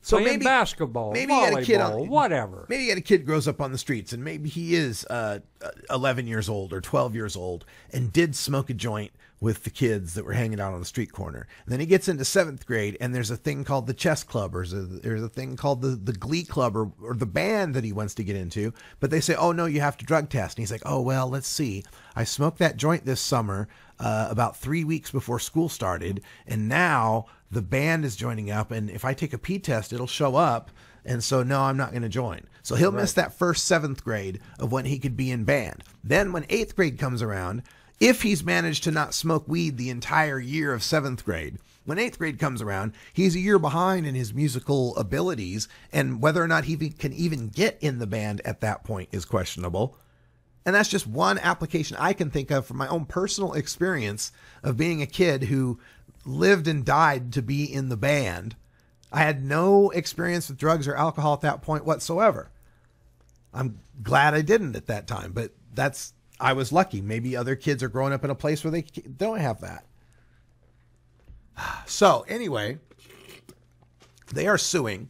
So playing maybe basketball, maybe volleyball, you had a kid whatever. Maybe you had a kid grows up on the streets, and maybe he is 11 years old or 12 years old and did smoke a joint with the kids that were hanging out on the street corner. And then he gets into 7th grade, and there's a thing called the chess club, or there's a thing called the glee club, or the band that he wants to get into. But they say, oh, no, you have to drug test. And he's like, oh, well, let's see. I smoked that joint this summer about 3 weeks before school started, and now the band is joining up, and if I take a pee test, it'll show up. And so, no, I'm not going to join. So he'll miss that first 7th grade of when he could be in band. Then when 8th grade comes around, if he's managed to not smoke weed the entire year of 7th grade, when 8th grade comes around, he's a year behind in his musical abilities, and whether or not he can even get in the band at that point is questionable. And that's just one application I can think of from my own personal experience of being a kid who lived and died to be in the band. I had no experience with drugs or alcohol at that point whatsoever. I'm glad I didn't at that time, but I was lucky. Maybe other kids are growing up in a place where they don't have that. So anyway, they are suing.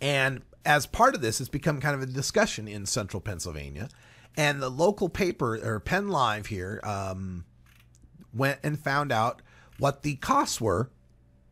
And as part of this, it's become kind of a discussion in central Pennsylvania. And the local paper, or Penn Live here, went and found out what the costs were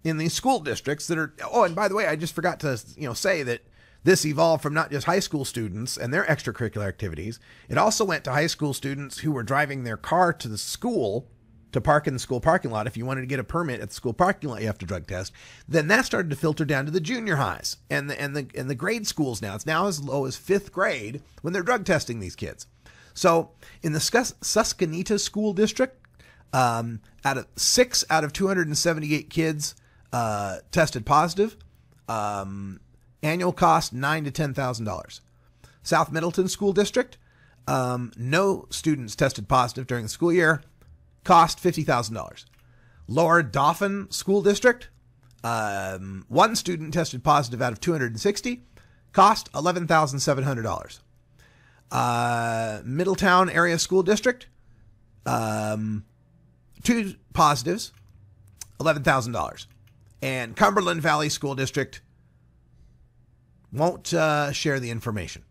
in these school districts that are... Oh, and by the way, I just forgot to say that this evolved from not just high school students and their extracurricular activities. It also went to high school students who were driving their car to the school to park in the school parking lot. If you wanted to get a permit at the school parking lot, you have to drug test. Then that started to filter down to the junior highs and the grade schools now. It's now as low as 5th grade when they're drug testing these kids. So in the Susquehanna School District, 6 out of 278 kids tested positive. Annual cost $9,000 to $10,000. South Middleton School District, no students tested positive during the school year. Cost $50,000. Lower Dauphin School District, 1 student tested positive out of 260. Cost $11,700. Middletown Area School District, 2 positives, $11,000. And Cumberland Valley School District won't share the information.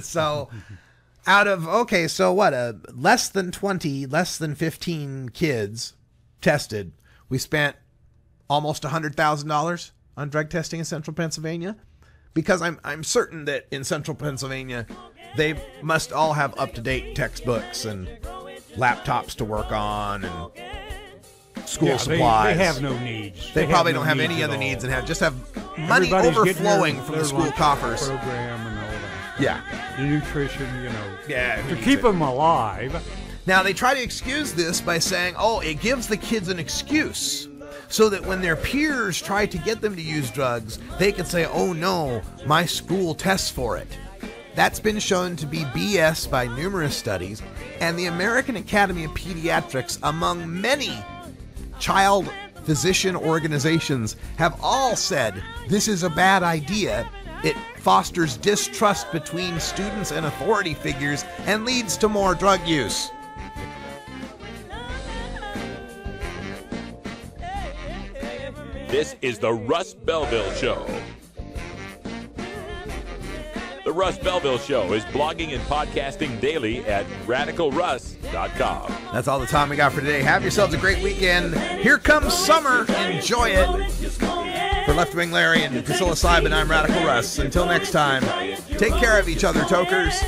So out of, okay, so what, less than 20, less than 15 kids tested. We spent almost $100,000 on drug testing in central Pennsylvania, because I'm certain that in central Pennsylvania, they must all have up-to-date textbooks and laptops to work on and school supplies. They have no needs. They probably don't have any other needs and just have money overflowing from the school coffers. Program and all that. Yeah. The nutrition, Yeah. to keep them alive. Now, they try to excuse this by saying, oh, it gives the kids an excuse so that when their peers try to get them to use drugs, they can say, oh, no, my school tests for it. That's been shown to be BS by numerous studies, and the American Academy of Pediatrics, among many child physician organizations, have all said this is a bad idea. It fosters distrust between students and authority figures and leads to more drug use. This is the Russ Belville Show. The Russ Belville Show is blogging and podcasting daily at RadicalRuss.com. That's all the time we got for today. Have yourselves a great weekend. Here comes summer. Enjoy it. For Leftwing Larry and Priscilla Simon, I'm Radical Russ. Until next time, take care of each other, tokers.